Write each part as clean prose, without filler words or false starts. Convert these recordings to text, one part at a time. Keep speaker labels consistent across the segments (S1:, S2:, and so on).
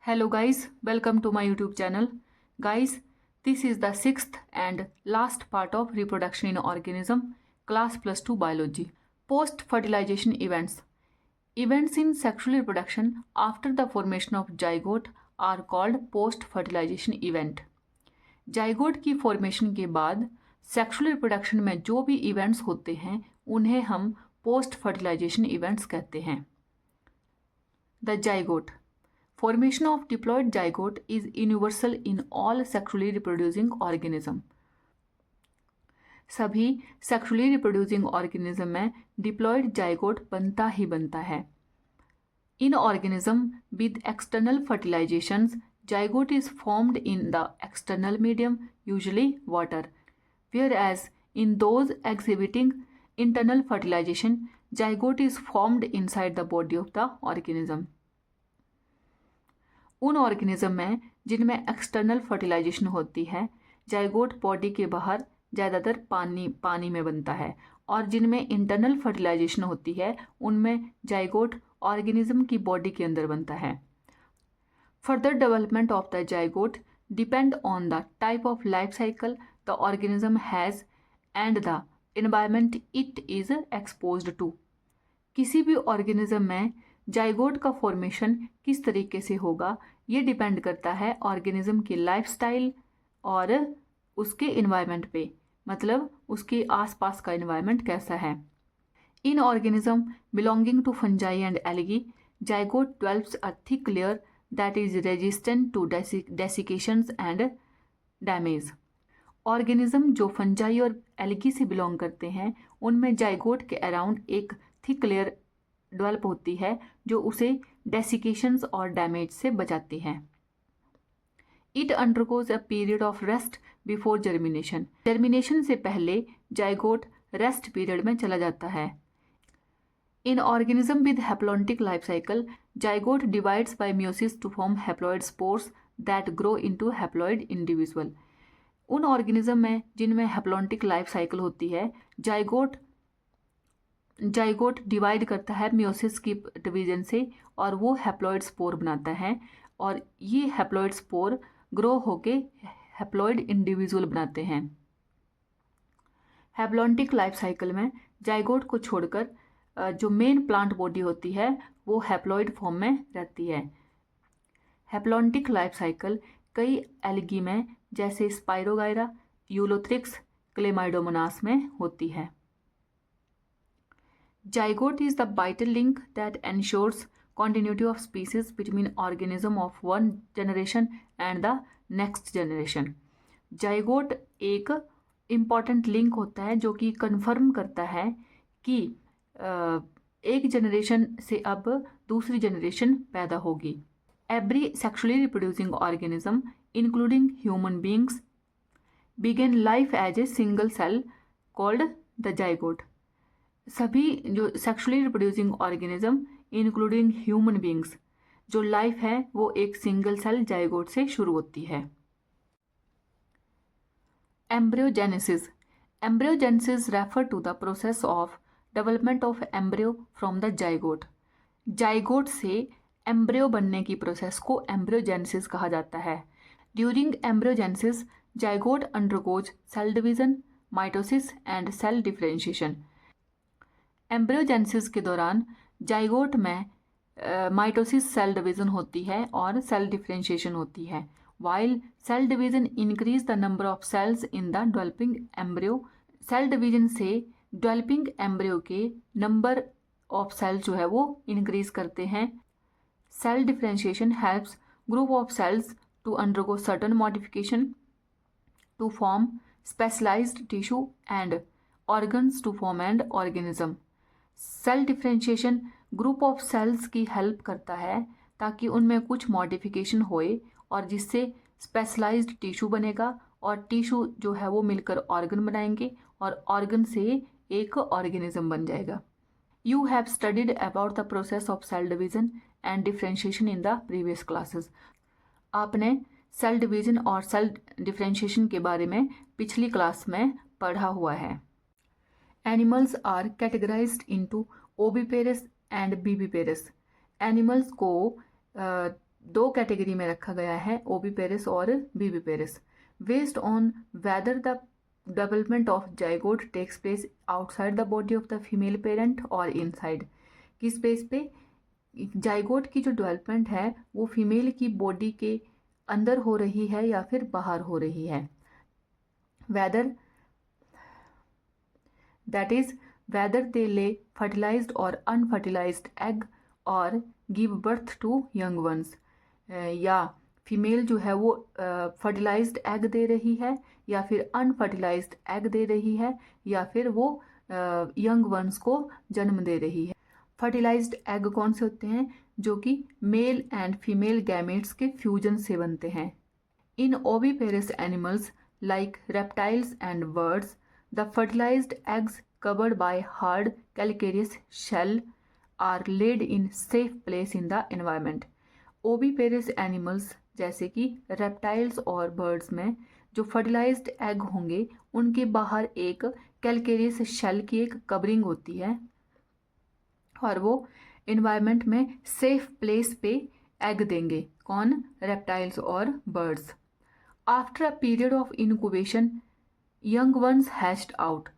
S1: Hello guys, welcome to my YouTube channel. Guys, this is the sixth and last part of reproduction in organism, class +2 biology. Post-fertilization events. Events in sexual reproduction after the formation of zygote are called post-fertilization event. Zygote की formation के बाद sexual reproduction में जो भी events होते हैं उन्हें हम पोस्ट फर्टिलाइजेशन इवेंट्स कहते हैं. The zygote. Formation of diploid zygote is universal in all sexually reproducing organism. सभी sexually reproducing organism में diploid zygote बनता ही बनता है. In organism with external fertilizations, zygote is formed in the external medium, usually water, whereas in those exhibiting internal fertilization, zygote is formed inside the body of the organism. उन organism में जिनमें external fertilisation होती है zygote body के बाहर ज़्यादातर पानी में बनता है, और जिनमें इंटरनल फर्टिलाइजेशन होती है उनमें जाइगोट ऑर्गेनिज्म की बॉडी के अंदर बनता है. Further development of the zygote depend on the type of life cycle the organism has and the environment it is exposed to. किसी भी ऑर्गेनिज्म में जाइगोट का फॉर्मेशन किस तरीके से होगा ये डिपेंड करता है ऑर्गेनिज्म की लाइफस्टाइल और उसके इन्वायरमेंट पे, मतलब उसके आसपास का इन्वायरमेंट कैसा है. In organism belonging to fungi and algae, zygote develops a thick layer that is resistant to desiccations and damage. Organism जो फंजाई और एल्गी से बिलोंग करते हैं उनमें जाइगोट के अराउंड एक थिक लेयर डेवलप होती है जो उसे डेसिकेशंस और डैमेज से बचाती है. It undergoes a period of rest before germination. Germination से पहले जाइगोट रेस्ट पीरियड में चला जाता है. In organism with haplontic life cycle, zygote divides by meiosis to form haploid spores that grow into haploid individual. उन organism में जिनमें haplontic life cycle होती है जाइगोट डिवाइड करता है मियोसिस की डिवीजन से और वो हैप्लॉइड स्पोर बनाता है, और ये हैप्लॉइड स्पोर ग्रो होके हैप्लॉइड इंडिविजुअल बनाते हैं. हैप्लॉन्टिक लाइफ साइकिल में जाइगोट को छोड़कर जो मेन प्लांट बॉडी होती है वो हैप्लॉइड फॉर्म में रहती है. हैप्लॉन्टिक लाइफ साइकिल कई एल्गी में जैसे स्पाइरोगायरा, यूलोथ्रिक्स, क्लेमाइडोमोनास में होती है. Zygote is the vital link that ensures continuity of species between organism of one generation and the next generation. Zygote एक इम्पॉर्टेंट लिंक होता है जो कि कन्फर्म करता है कि एक जनरेशन से अब दूसरी जनरेशन पैदा होगी. Every sexually reproducing organism, including human beings, begin life as a single cell called the zygote. सभी जो sexually reproducing organism including human beings जो लाइफ है वो एक सिंगल सेल जाइगोट से शुरू होती है. Embryogenesis. Embryogenesis refer to the process of development of embryo from the zygote. Zygote से एम्ब्रियो बनने की प्रोसेस को एम्ब्रियोजेनेसिस कहा जाता है. During embryogenesis zygote undergoes cell division, mitosis and cell differentiation. Embryogenesis के दौरान जाइगोट में माइटोसिस सेल डिवीजन होती है और सेल डिफरेंशिएशन होती है. While cell division increase the number of cells in the developing embryo. Cell division से developing embryo के नंबर ऑफ सेल जो है वो इंक्रीज करते हैं. Cell differentiation helps group of cells to undergo certain modification to form specialised tissue and organs to form and organism. Cell differentiation group of cells की help करता है ताकि उनमें कुछ मॉडिफिकेशन होए और जिससे स्पेशलाइज्ड टिश्यू बनेगा और टिश्यू जो है वो मिलकर ऑर्गन बनाएंगे और ऑर्गन से एक ऑर्गेनिज्म बन जाएगा. You have studied about the process of cell division and differentiation in the previous classes. आपने सेल डिवीजन और सेल डिफरेंशिएशन के बारे में पिछली क्लास में पढ़ा हुआ है. Animals are categorized into oviparous and viviparous. Animals को दो कैटेगरी में रखा गया है, ओविपेरस और viviparous. Based on whether the development of zygote takes place outside the body of the female parent और इनसाइड। किस बेस पे जाइगोट की जो डेवलपमेंट है वो फीमेल की बॉडी के अंदर हो रही है या फिर बाहर हो रही है। Whether that is whether they lay fertilised और अनफर्टिलाइज्ड एग और give birth to young ones. या फीमेल जो है वो फर्टिलाइज्ड एग दे रही है या फिर अनफर्टिलाइज्ड एग दे रही है या फिर वो यंग वंस को जन्म दे रही है। फर्टिलाइज्ड एग कौन से होते हैं? जो कि मेल एंड फीमेल गैमेट्स के फ्यूजन से बनते हैं। In oviparous animals like reptiles and birds the fertilised eggs covered by hard calcareous shell are laid in safe place in the environment। Oviparous animals जैसे कि रेप्टाइल्स और birds में जो fertilised egg होंगे उनके बाहर एक कैलकेरियस शेल की एक कवरिंग होती है और वो इन्वायरमेंट में सेफ प्लेस पे एग देंगे। कौन? रेप्टाइल्स और birds. After a period of incubation young ones hatched out.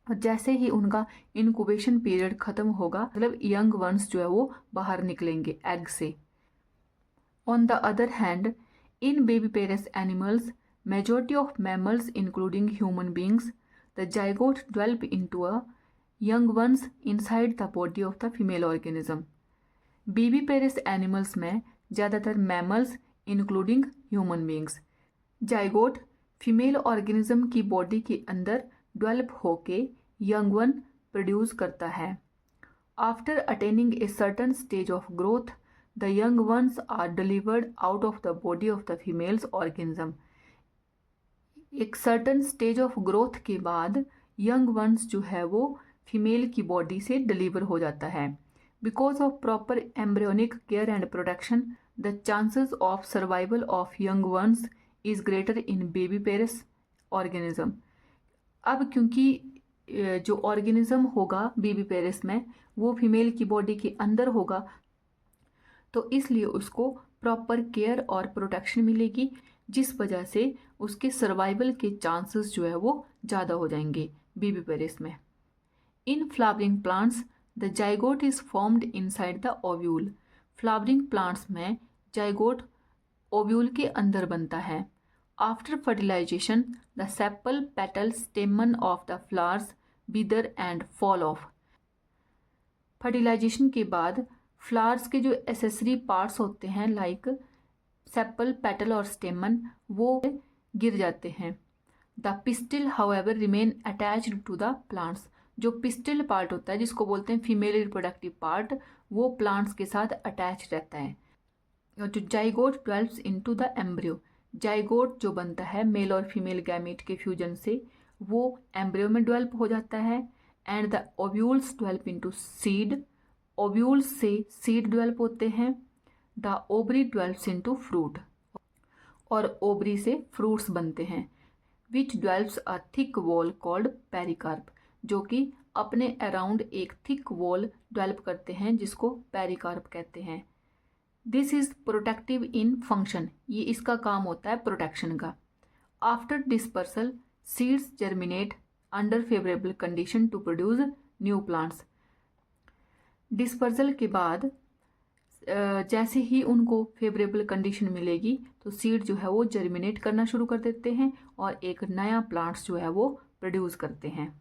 S1: और जैसे ही उनका इनक्यूबेशन पीरियड खत्म होगा मतलब यंग वंस जो है वो बाहर निकलेंगे एग से। On the other hand in viviparous animals majority of mammals including human beings the zygote develop into a young ones inside the body of the female organism. Viviparous animals में ज़्यादातर mammals including human beings zygote female organism की body के अंदर develop होके young one produce करता है। After attaining a certain stage of growth the young ones are delivered out of the body of the females organism. एक certain stage of growth के बाद young ones जो है वो फीमेल की बॉडी से डिलीवर हो जाता है। Because of proper embryonic care and protection the chances of survival of young ones is greater in viviparous organism. अब क्योंकि जो ऑर्गेनिज्म होगा बेबीपेरस में वो फीमेल की बॉडी के अंदर होगा तो इसलिए उसको प्रॉपर केयर और प्रोटेक्शन मिलेगी जिस वजह से उसके सर्वाइवल के चांसेस जो है वो ज़्यादा हो जाएंगे बेबीपेरस में। In flowering plants the zygote is formed inside the ovule. Flowering plants में जाइगोट ओव्यूल के अंदर बनता है। After fertilization, the sepal, petal, stamen of the flowers wither and fall off। Fertilisation के बाद फ्लावर्स के जो एसेसरी पार्ट्स होते हैं लाइक सेपल, पेटल और स्टेमन वो गिर जाते हैं। The pistil however remain attached to the plants. जो पिस्टिल पार्ट होता है जिसको बोलते हैं फीमेल रिप्रोडक्टिव पार्ट वो प्लांट्स के साथ अटैच रहता है। जो zygote develops into the embryo. Zygote जो बनता है मेल और फीमेल गैमेट के फ्यूजन से वो एम्ब्रियो में डेवलप हो जाता है। And the ovules develop into seed. Ovules से सीड डेवलप होते हैं। The ovary develops into fruit और ओवरी से फ्रूट्स बनते हैं। Which develops a thick wall called pericarp. जो कि अपने अराउंड एक थिक वॉल डेवलप करते हैं जिसको पेरिकार्प कहते हैं। This is protective in function. ये इसका काम होता है प्रोटेक्शन का। After dispersal seeds germinate under favourable condition to produce new plants. Dispersal के बाद जैसे ही उनको फेवरेबल कंडीशन मिलेगी तो सीड जो है वो जर्मिनेट करना शुरू कर देते हैं और एक नया प्लांट्स जो है वो प्रोड्यूस करते हैं।